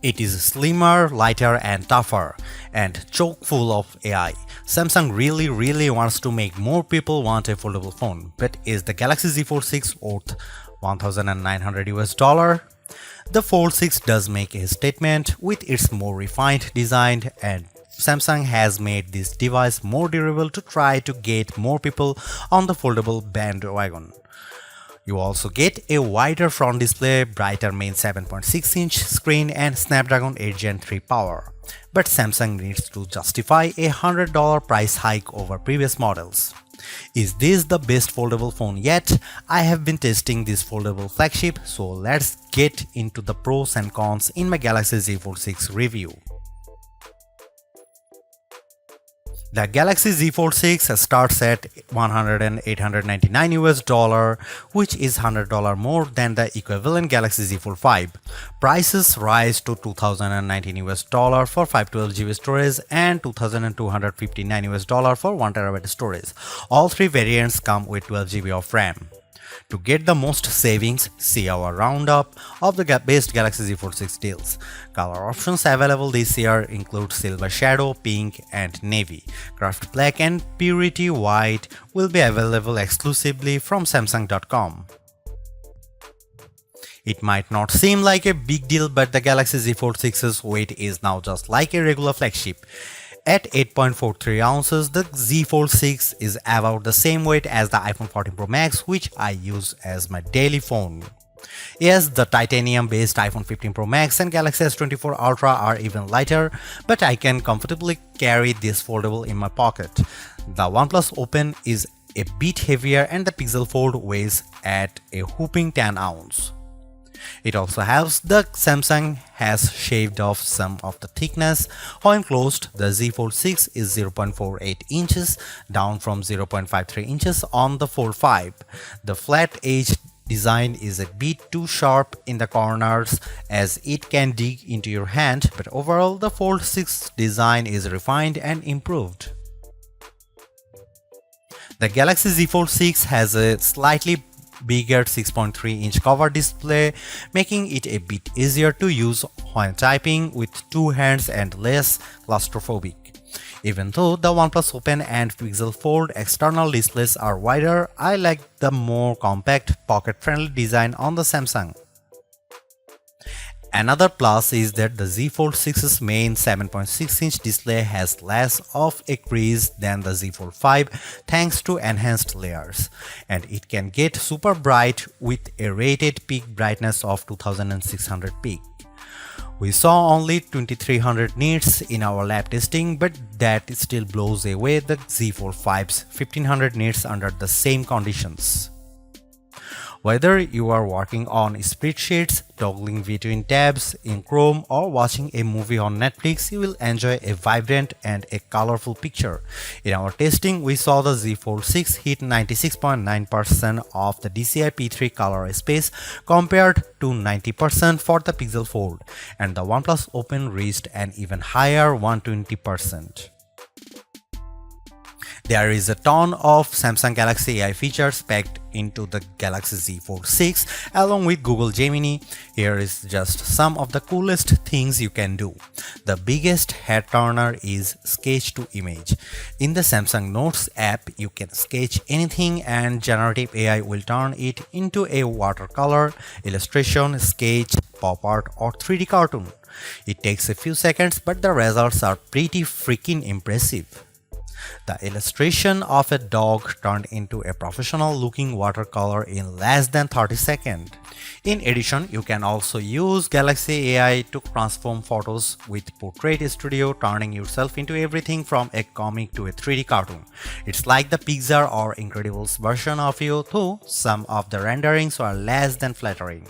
It is slimmer, lighter and tougher, and chock full of AI. Samsung really wants to make more people want a foldable phone, but is the Galaxy Z Fold 6 worth $1,900? The Fold 6 does make a statement with its more refined design, and Samsung has made this device more durable to try to get more people on the foldable bandwagon. You also get a wider front display, brighter main 7.6-inch screen and Snapdragon 8 Gen 3 power. But Samsung needs to justify a $100 price hike over previous models. Is this the best foldable phone yet? I have been testing this foldable flagship, so let's get into the pros and cons in my Galaxy Z Fold 6 review. The Galaxy Z Fold 6 starts at $899, which is $100 more than the equivalent Galaxy Z Fold 5. Prices rise to $2,019 for 512GB storage and $2,259 for 1TB storage. All three variants come with 12GB of RAM. To get the most savings, see our roundup of the best Galaxy Z Fold 6 deals. Color options available this year include Silver Shadow, Pink and Navy. Craft Black and Purity White will be available exclusively from Samsung.com. It might not seem like a big deal, but the Galaxy Z Fold 6's weight is now just like a regular flagship. At 8.43 ounces, the Z Fold 6 is about the same weight as the iPhone 14 Pro Max, which I use as my daily phone. Yes, the titanium-based iPhone 15 Pro Max and Galaxy S24 Ultra are even lighter, but I can comfortably carry this foldable in my pocket. The OnePlus Open is a bit heavier and the Pixel Fold weighs at a whopping 10 ounces. It also helps that Samsung has shaved off some of the thickness. When closed, the Z Fold 6 is 0.48 inches, down from 0.53 inches on the Fold 5. The flat edge design is a bit too sharp in the corners as it can dig into your hand, but overall the Fold 6 design is refined and improved. The Galaxy Z Fold 6 has a slightly bigger 6.3-inch cover display, making it a bit easier to use when typing with two hands and less claustrophobic. Even though the OnePlus Open and Pixel Fold external displays are wider, I like the more compact, pocket-friendly design on the Samsung. Another plus is that the Z Fold 6's main 7.6-inch display has less of a crease than the Z Fold 5 thanks to enhanced layers, and it can get super bright with a rated peak brightness of 2600 peak. We saw only 2300 nits in our lab testing, but that still blows away the Z Fold 5's 1500 nits under the same conditions. Whether you are working on spreadsheets, toggling between tabs in Chrome, or watching a movie on Netflix, you will enjoy a vibrant and a colorful picture. In our testing, we saw the Z Fold 6 hit 96.9% of the DCI P3 color space compared to 90% for the Pixel Fold, and the OnePlus Open reached an even higher 120%. There is a ton of Samsung Galaxy AI features packed into the Galaxy Z Fold 6 along with Google Gemini. Here is just some of the coolest things you can do. The biggest head turner is Sketch to Image. In the Samsung Notes app, you can sketch anything and generative AI will turn it into a watercolor, illustration, sketch, pop art or 3D cartoon. It takes a few seconds, but the results are pretty freaking impressive. The illustration of a dog turned into a professional-looking watercolor in less than 30 seconds. In addition, you can also use Galaxy AI to transform photos with Portrait Studio, turning yourself into everything from a comic to a 3D cartoon. It's like the Pixar or Incredibles version of you, though some of the renderings are less than flattering.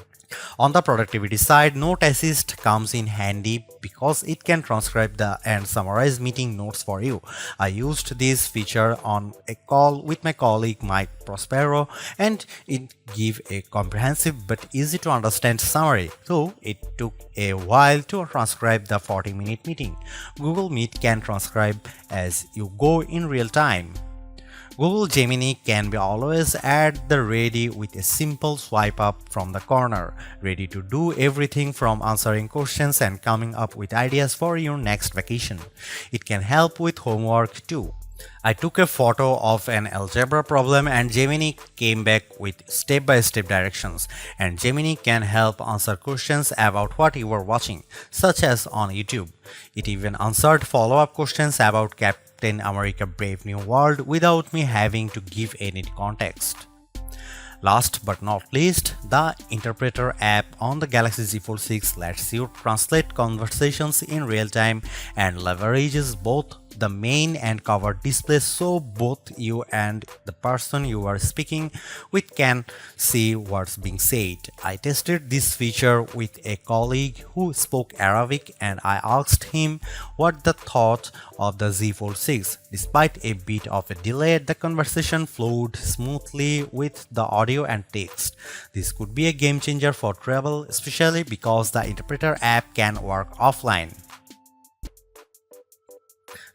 On the productivity side, Note Assist comes in handy because it can transcribe and summarize meeting notes for you. I used this feature on a call with my colleague Mike Prospero, and it gave a comprehensive but easy to understand summary, though it took a while to transcribe the 40-minute meeting. Google Meet can transcribe as you go in real time. Google Gemini can be always at the ready with a simple swipe up from the corner, ready to do everything from answering questions and coming up with ideas for your next vacation. It can help with homework too. I took a photo of an algebra problem and Gemini came back with step-by-step directions, and Gemini can help answer questions about what you were watching, such as on YouTube. It even answered follow-up questions about Captain America Brave New World without me having to give any context. Last but not least, the Interpreter app on the Galaxy Z Fold 6 lets you translate conversations in real time and leverages both the main and cover displays so both you and the person you are speaking with can see what's being said. I tested this feature with a colleague who spoke Arabic and I asked him what the thought of the Z Fold 6. Despite a bit of a delay, the conversation flowed smoothly with the audio and text. This could be a game changer for travel, especially because the Interpreter app can work offline.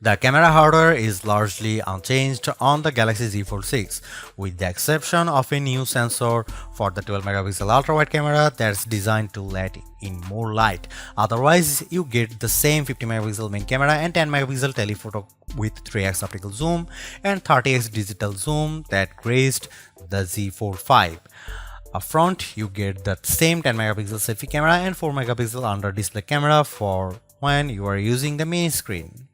The camera hardware is largely unchanged on the Galaxy Z Fold 6, with the exception of a new sensor for the 12 megapixel ultra-wide camera that's designed to let in more light. Otherwise, you get the same 50 megapixel main camera and 10 megapixel telephoto with 3x optical zoom and 30x digital zoom that graced the Z Fold 5. Up front, you get the same 10 megapixel selfie camera and 4 megapixel under display camera for when you are using the main screen.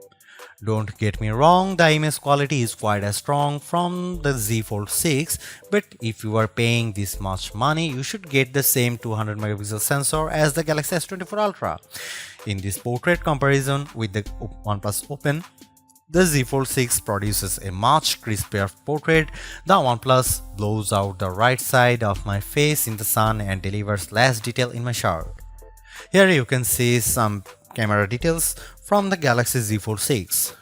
Don't get me wrong, the image quality is quite as strong from the Z Fold 6, but if you are paying this much money, you should get the same 200 megapixel sensor as the Galaxy S24 Ultra. In this portrait comparison with the OnePlus Open, the Z Fold 6 produces a much crispier portrait. The OnePlus blows out the right side of my face in the sun and delivers less detail in my shirt. Here you can see some camera details from the Galaxy Z Fold 6.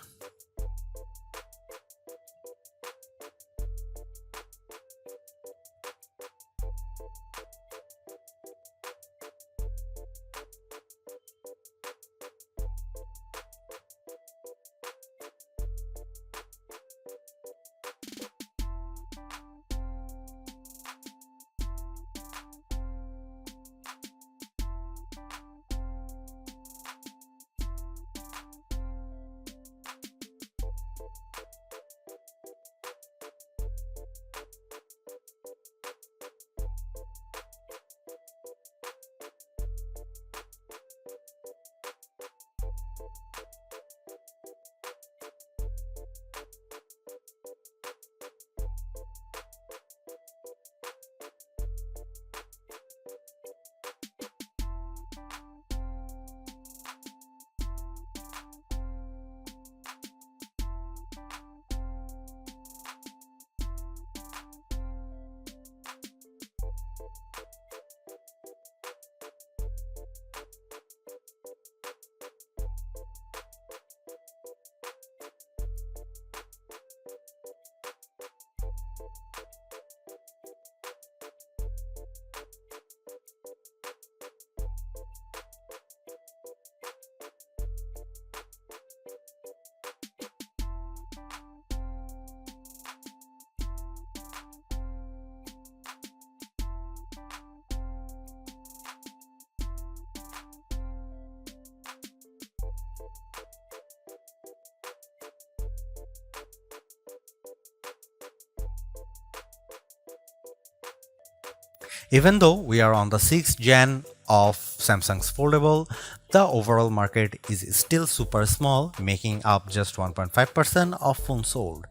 Even though we are on the 6th gen of Samsung's foldable, the overall market is still super small, making up just 1.5% of phones sold.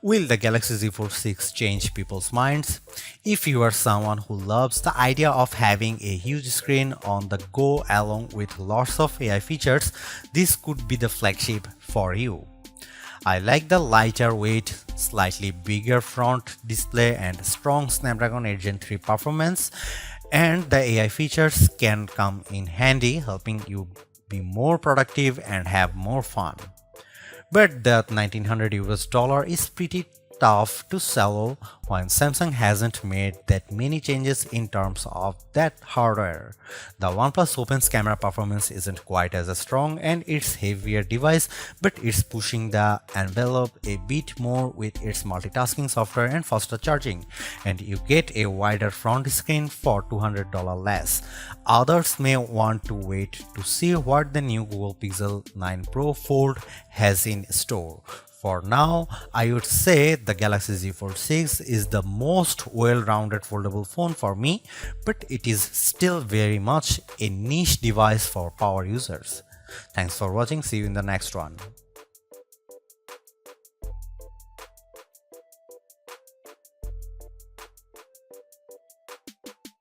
Will the Galaxy Z Fold 6 change people's minds? If you are someone who loves the idea of having a huge screen on the go along with lots of AI features, this could be the flagship for you. I like the lighter weight, slightly bigger front display and strong Snapdragon 8 Gen 3 performance, and the AI features can come in handy, helping you be more productive and have more fun. But that 1900 US dollar is pretty tough to swallow when Samsung hasn't made that many changes in terms of that hardware. The OnePlus Open's camera performance isn't quite as strong and it's heavier device, but it's pushing the envelope a bit more with its multitasking software and faster charging, and you get a wider front screen for $200 less. Others may want to wait to see what the new Google Pixel 9 Pro Fold has in store. For now, I would say the Galaxy Z Fold 6 is the most well-rounded foldable phone for me, but it is still very much a niche device for power users. Thanks for watching. See you in the next one.